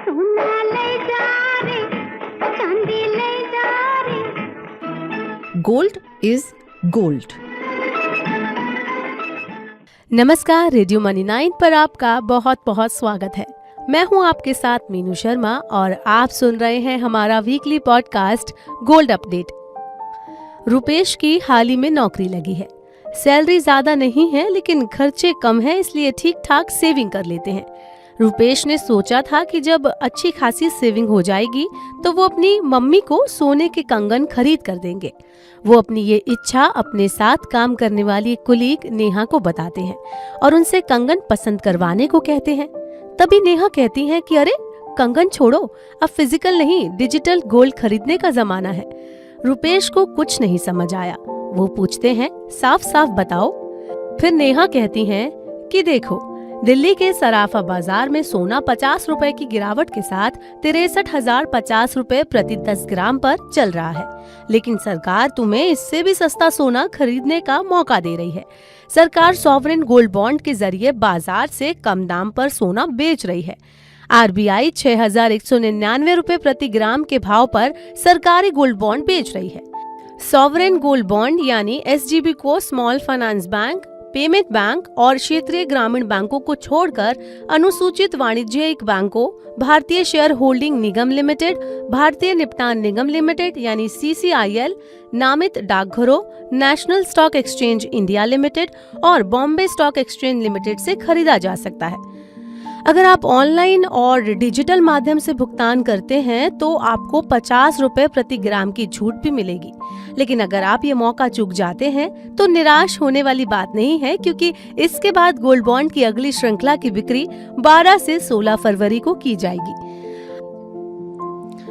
सोना ले जा रे, चांदी ले जा रे। Gold is gold. नमस्कार, रेडियो मनी 9 पर आपका बहुत बहुत स्वागत है। मैं हूं आपके साथ मीनू शर्मा और आप सुन रहे हैं हमारा weekly podcast gold update. Rupesh की हाल ही में नौकरी लगी है। सैलरी ज्यादा नहीं है लेकिन खर्चे कम है, इसलिए ठीक ठाक सेविंग कर लेते हैं। रुपेश ने सोचा था कि जब अच्छी खासी सेविंग हो जाएगी तो वो अपनी मम्मी को सोने के कंगन खरीद कर देंगे। वो अपनी ये इच्छा अपने साथ काम करने वाली कुलीग नेहा को बताते हैं और उनसे कंगन पसंद करवाने को कहते हैं। तभी नेहा कहती हैं कि अरे कंगन छोड़ो, अब फिजिकल नहीं डिजिटल गोल्ड खरीदने का जमाना है। रुपेश को कुछ नहीं समझ आया। वो पूछते हैं साफ साफ बताओ। फिर नेहा कहती हैं कि देखो, दिल्ली के सराफा बाजार में सोना 50 रुपए की गिरावट के साथ 63,050 रुपए प्रति 10 ग्राम पर चल रहा है, लेकिन सरकार तुम्हें इससे भी सस्ता सोना खरीदने का मौका दे रही है। सरकार सॉवरेन गोल्ड बॉन्ड के जरिए बाजार से कम दाम पर सोना बेच रही है। आरबीआई 6,199 रुपए प्रति ग्राम के भाव पर सरकारी गोल्ड बॉन्ड बेच रही है। सॉवरेन गोल्ड बॉन्ड यानी एसजीबी को small finance bank, payment bank और क्षेत्रीय ग्रामीण बैंकों को छोड़कर अनुसूचित वाणिज्यिक बैंकों, भारतीय शेयर होल्डिंग निगम लिमिटेड, भारतीय निपटान निगम लिमिटेड यानी सीसीआईएल, नामित डाकघरों, national stock exchange India limited और बॉम्बे स्टॉक एक्सचेंज लिमिटेड से खरीदा जा सकता है। अगर आप ऑनलाइन और डिजिटल माध्यम से भुगतान करते हैं तो आपको 50 रुपए प्रति ग्राम की छूट भी मिलेगी। लेकिन अगर आप ये मौका चूक जाते हैं तो निराश होने वाली बात नहीं है, क्योंकि इसके बाद गोल्ड बॉन्ड की अगली श्रृंखला की बिक्री 12 से 16 फरवरी को की जाएगी।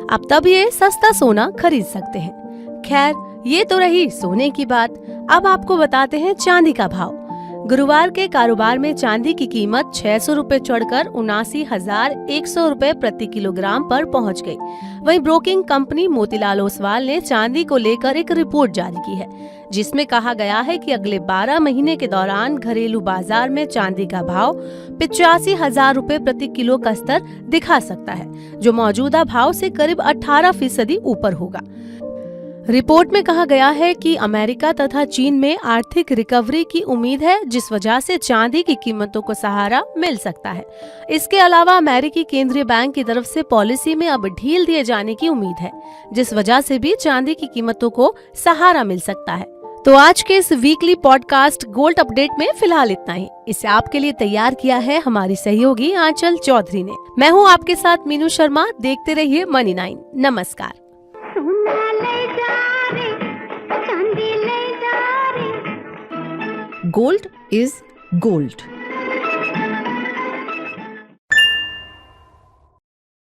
आप तब ये सस्ता सोना खरीद सकते हैं। खैर, ये तो रही सोने की बात। अब आपको बताते हैं चांदी का भाव। गुरुवार के कारोबार में चांदी की कीमत 600 रुपए चढ़कर 79,100 रुपए प्रति किलोग्राम पर पहुंच गई। वहीं ब्रोकिंग कंपनी मोतीलाल ओसवाल ने चांदी को लेकर एक रिपोर्ट जारी की है, जिसमें कहा गया है कि अगले 12 महीने के दौरान घरेलू बाजार में चांदी का भाव 85,000 रुपए प्रति किलो का स्तर दिखा सकता है, जो मौजूदा भाव से करीब 18% ऊपर होगा। रिपोर्ट में कहा गया है कि अमेरिका तथा चीन में आर्थिक रिकवरी की उम्मीद है, जिस वजह से चांदी की कीमतों को सहारा मिल सकता है। इसके अलावा अमेरिकी केंद्रीय बैंक की तरफ से पॉलिसी में अब ढील दिए जाने की उम्मीद है, जिस वजह से भी चांदी की कीमतों को सहारा मिल सकता है। तो आज के इस वीकली पॉडकास्ट गोल्ड अपडेट में फिलहाल इतना ही। इसे आपके लिए तैयार किया है हमारी सहयोगी आंचल चौधरी ने। मैं हूँ आपके साथ मीनू शर्मा। देखते रहिए मनी 9। नमस्कार। सोना ले जा रे, चांदी ले जा रे। Gold is gold.